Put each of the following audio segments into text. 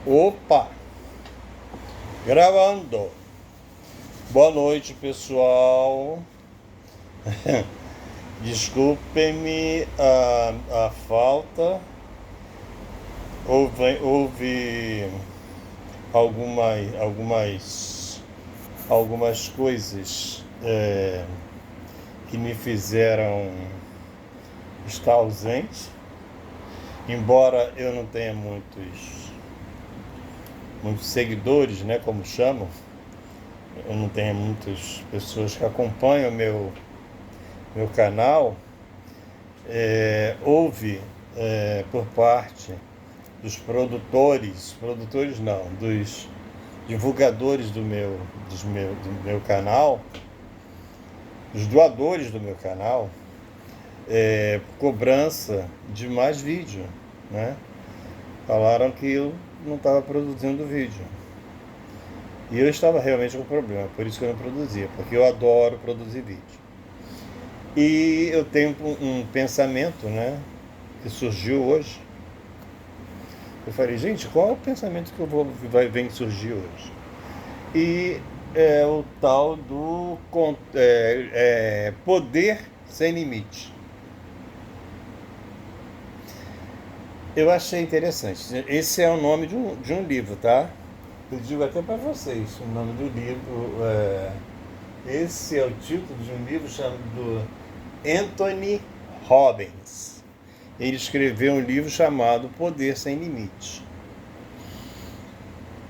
Opa! Gravando. Boa noite, pessoal. Desculpem-me a falta. Houve algumas coisas que me fizeram estar ausente. Embora eu não tenha muitos seguidores, né, como chamam, eu não tenho muitas pessoas que acompanham meu canal. Houve por parte dos produtores não, dos divulgadores do meu canal, dos doadores do meu canal, cobrança de mais vídeo, né? Falaram que eu não estava produzindo vídeo. E eu estava realmente com problema, por isso que eu não produzia, porque eu adoro produzir vídeo. E eu tenho um pensamento, né, que surgiu hoje. Eu falei, gente, qual é o pensamento que vai surgir hoje? E é o tal do poder sem limite. Eu achei interessante. Esse é o nome de um livro, tá? Eu digo até para vocês o nome do livro. Esse é o título de um livro chamado Anthony Robbins. Ele escreveu um livro chamado Poder Sem Limite.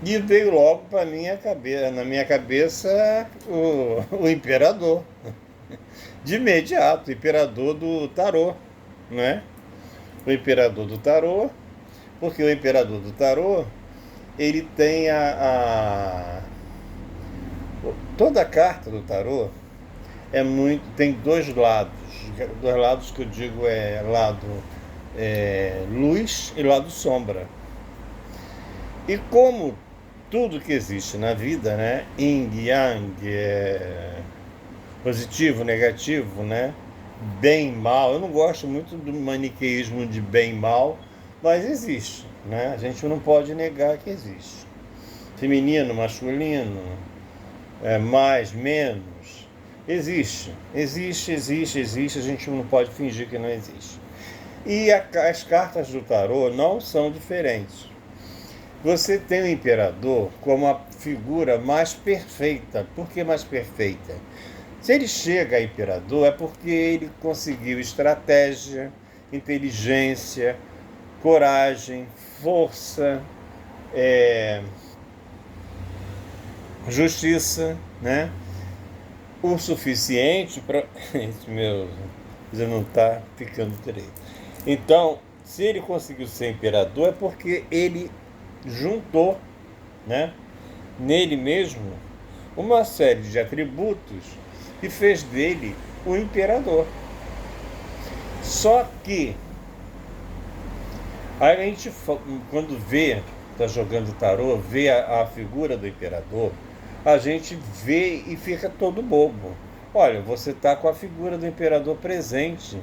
E veio logo na minha cabeça o imperador. De imediato, o imperador do tarô, né? O imperador do tarô, porque o imperador do tarô, ele tem toda a carta do tarô tem dois lados que eu digo lado luz e lado sombra. E como tudo que existe na vida, né, yin yang, positivo, negativo, né, bem, mal. Eu não gosto muito do maniqueísmo de bem e mal, mas existe, né? A gente não pode negar que existe. Feminino, masculino, mais, menos. Existe. A gente não pode fingir que não existe. E as cartas do tarô não são diferentes. Você tem o imperador como a figura mais perfeita. Por que mais perfeita? Se ele chega a imperador, é porque ele conseguiu estratégia, inteligência, coragem, força, justiça, né? O suficiente para. Esse meu já não está ficando direito. Então, se ele conseguiu ser imperador, é porque ele juntou, né, nele mesmo uma série de atributos e fez dele o imperador. Só que a gente, quando está jogando tarô, vê a figura do imperador, a gente vê e fica todo bobo. Olha, você está com a figura do imperador presente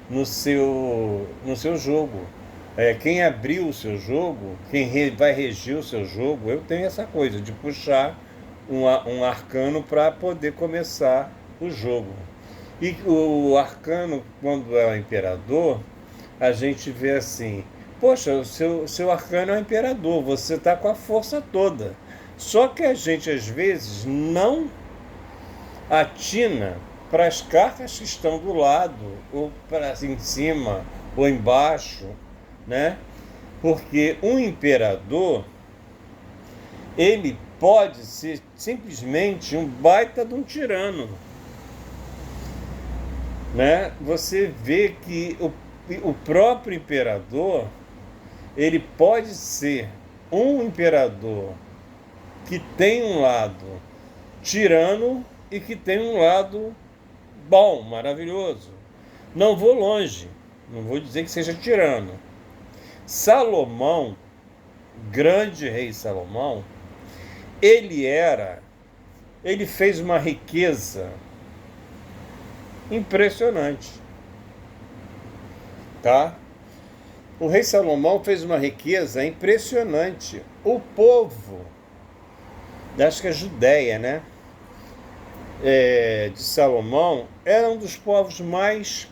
no seu jogo. Quem abriu o seu jogo, quem vai regir o seu jogo, eu tenho essa coisa de puxar um arcano para poder começar o jogo. E o arcano, quando é o imperador, a gente vê assim, poxa, o seu arcano é o imperador, você está com a força toda. Só que a gente, às vezes, não atina para as cartas que estão do lado, ou para em cima, ou embaixo, né? Porque um imperador, ele pode ser simplesmente um baita de um tirano, né? Você vê que o próprio imperador, ele pode ser um imperador que tem um lado tirano e que tem um lado bom, maravilhoso. Não vou longe, não vou dizer que seja tirano. Salomão, grande rei Salomão, ele fez uma riqueza impressionante, tá? O rei Salomão fez uma riqueza impressionante. O povo, acho que a Judéia, né? De Salomão, era um dos povos mais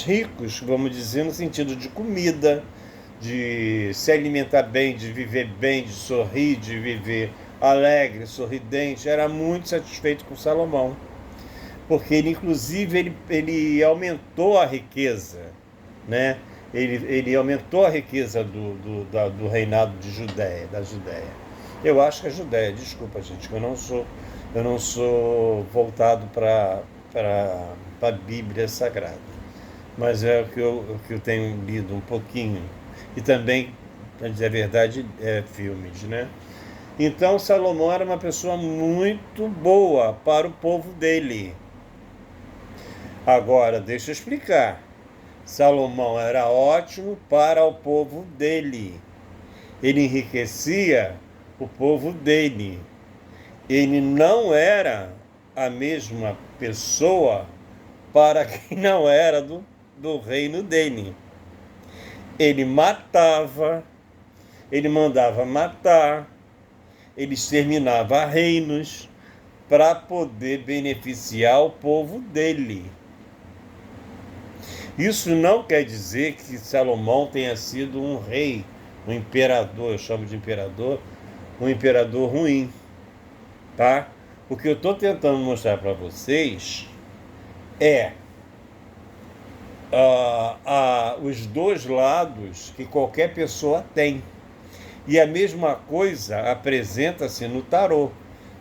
ricos, vamos dizer, no sentido de comida, de se alimentar bem, de viver bem, de sorrir, de viver alegre, sorridente. Era muito satisfeito com Salomão, porque ele, inclusive, ele aumentou a riqueza, né? Ele aumentou a riqueza do reinado de Judéia, da Judéia. Eu acho que a Judéia, desculpa, gente, que eu não sou voltado para a Bíblia Sagrada, mas é o que eu tenho lido um pouquinho. E também, para dizer a verdade, filmes, né? Então, Salomão era uma pessoa muito boa para o povo dele. Agora, deixa eu explicar. Salomão era ótimo para o povo dele. Ele enriquecia o povo dele. Ele não era a mesma pessoa para quem não era do reino dele. Ele matava, ele mandava matar, ele exterminava reinos para poder beneficiar o povo dele. Isso não quer dizer que Salomão tenha sido um rei, um imperador, eu chamo de imperador, um imperador ruim, tá? O que eu estou tentando mostrar para vocês é os dois lados que qualquer pessoa tem. E a mesma coisa apresenta-se no tarô,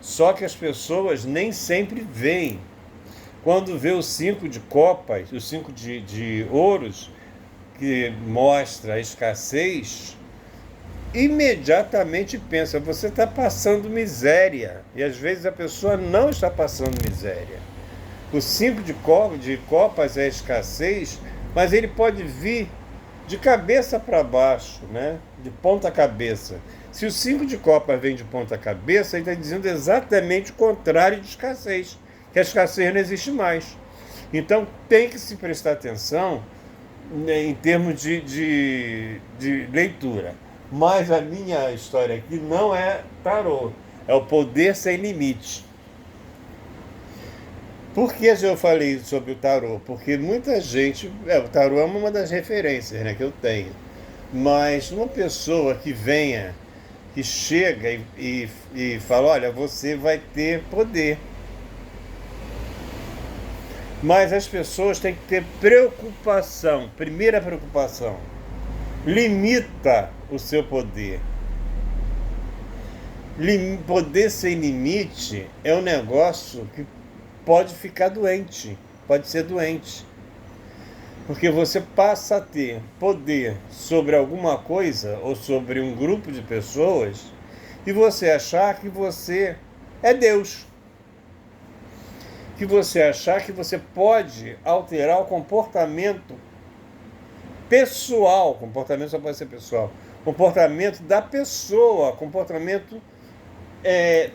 só que as pessoas nem sempre veem. Quando vê o 5 de copas, o 5 de ouros, que mostra a escassez, imediatamente pensa, você está passando miséria. E às vezes a pessoa não está passando miséria. O 5 de copas é a escassez, mas ele pode vir de cabeça para baixo, né? De ponta cabeça. Se o 5 de copas vem de ponta cabeça, ele está dizendo exatamente o contrário de escassez, que a escassez não existe mais. Então tem que se prestar atenção, né, em termos de leitura. Mas a minha história aqui não é tarô, é o poder sem limite. Por que eu falei sobre o tarô? Porque muita gente... o tarô é uma das referências, né, que eu tenho. Mas uma pessoa que venha, que chega e fala, olha, você vai ter poder. Mas as pessoas têm que ter preocupação. Primeira preocupação, limita o seu poder. Poder sem limite é um negócio que pode ficar doente, pode ser doente. Porque você passa a ter poder sobre alguma coisa ou sobre um grupo de pessoas e você achar que você é Deus. Que você achar que você pode alterar o comportamento pessoal, comportamento só pode ser pessoal, comportamento da pessoa, comportamento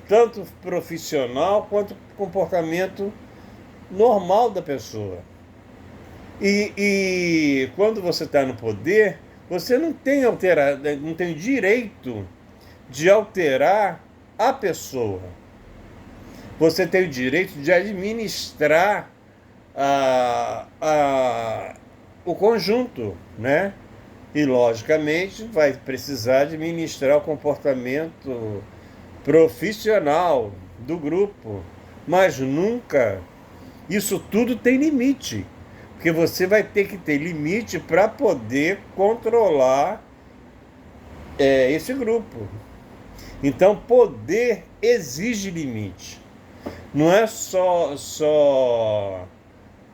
tanto profissional quanto comportamento normal da pessoa. E quando você está no poder, você não tem direito de alterar a pessoa. Você tem o direito de administrar o conjunto, né? E, logicamente, vai precisar administrar o comportamento profissional do grupo. Mas nunca... Isso tudo tem limite. Porque você vai ter que ter limite para poder controlar esse grupo. Então, poder exige limite. Não é só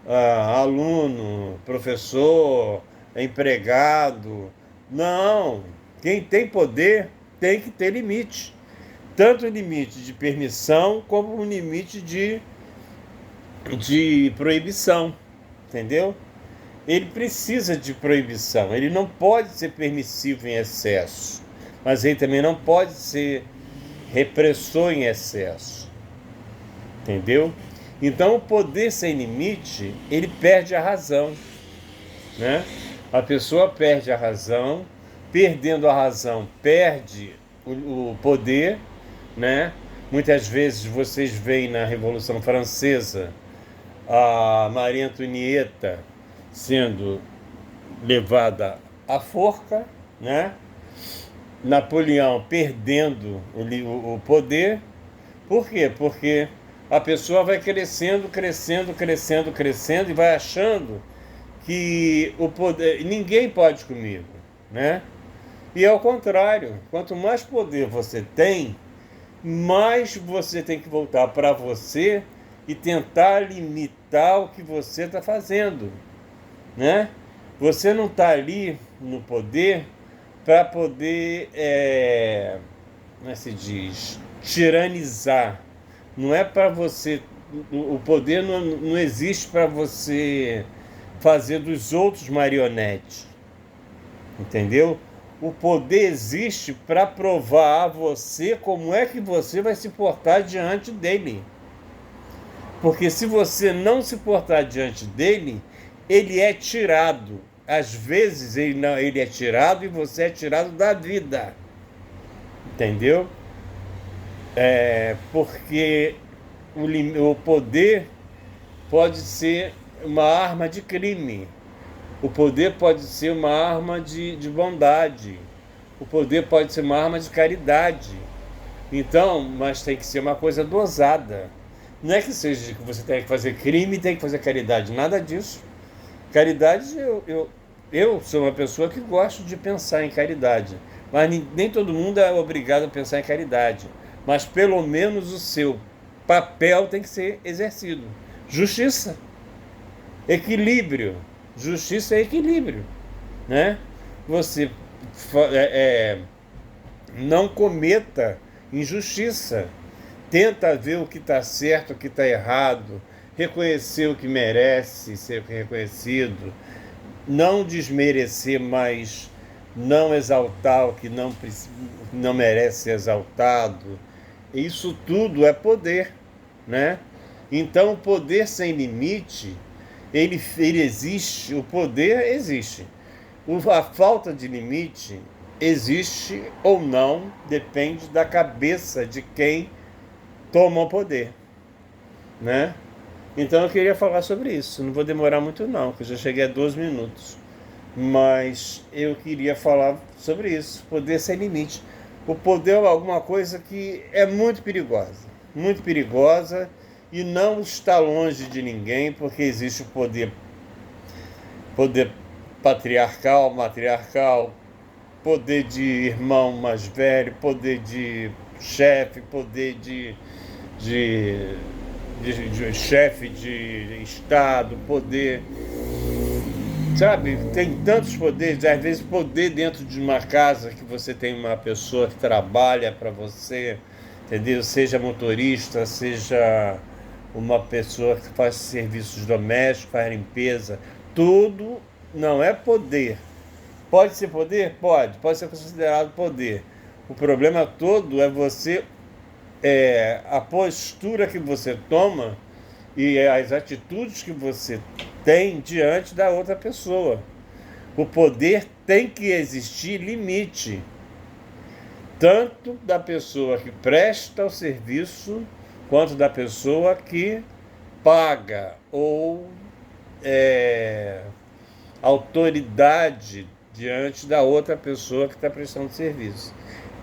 aluno, professor, empregado. Não. Quem tem poder tem que ter limite. Tanto o limite de permissão como o limite de proibição. Entendeu? Ele precisa de proibição. Ele não pode ser permissivo em excesso. Mas ele também não pode ser repressor em excesso. Entendeu? Então, o poder sem limite, ele perde a razão, né? A pessoa perde a razão, perdendo a razão, perde o poder, né? Muitas vezes vocês veem na Revolução Francesa a Maria Antonieta sendo levada à forca, né? Napoleão perdendo o poder. Por quê? Porque a pessoa vai crescendo, crescendo, crescendo, crescendo e vai achando que o poder, ninguém pode comigo, né? E ao contrário, quanto mais poder você tem, mais você tem que voltar para você e tentar limitar o que você está fazendo, né? Você não está ali no poder para poder, como é que se diz, tiranizar. Não é para você, o poder não existe para você fazer dos outros marionetes, entendeu? O poder existe para provar a você como é que você vai se portar diante dele. Porque se você não se portar diante dele, ele é tirado. Às vezes ele é tirado e você é tirado da vida. Entendeu? Porque o poder pode ser uma arma de crime. O poder pode ser uma arma de bondade. O poder pode ser uma arma de caridade. Então, mas tem que ser uma coisa dosada. Não é que seja que você tem que fazer crime e tem que fazer caridade. Nada disso. Caridade, eu sou uma pessoa que gosto de pensar em caridade. Mas nem todo mundo é obrigado a pensar em caridade. Mas pelo menos o seu papel tem que ser exercido. Justiça. Equilíbrio. Justiça é equilíbrio, né? Você não cometa injustiça. Tenta ver o que está certo, o que está errado, reconhecer o que merece ser reconhecido, não desmerecer, mas não exaltar o que não merece ser exaltado. Isso tudo é poder, né? Então, o poder sem limite, ele existe, o poder existe. A falta de limite existe ou não, depende da cabeça de quem toma o poder, né? Então eu queria falar sobre isso. Não vou demorar muito não, porque eu já cheguei a 12 minutos. Mas eu queria falar sobre isso, poder sem limite. O poder é alguma coisa que é muito perigosa e não está longe de ninguém, porque existe o poder patriarcal, matriarcal, poder de irmão mais velho, poder de chefe, poder de chefe de Estado, poder, sabe, tem tantos poderes. Às vezes poder dentro de uma casa, que você tem uma pessoa que trabalha para você, entendeu? Seja motorista, seja uma pessoa que faz serviços domésticos, faz limpeza, tudo não é poder. Pode ser poder? Pode ser considerado poder. O problema todo é você, a postura que você toma e as atitudes que você tem diante da outra pessoa. O poder tem que existir limite, tanto da pessoa que presta o serviço, quanto da pessoa que paga ou autoridade diante da outra pessoa que está prestando serviço.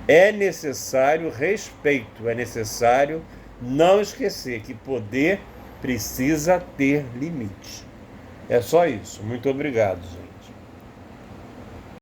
É necessário respeito, é necessário não esquecer que poder precisa ter limite. É só isso. Muito obrigado, gente.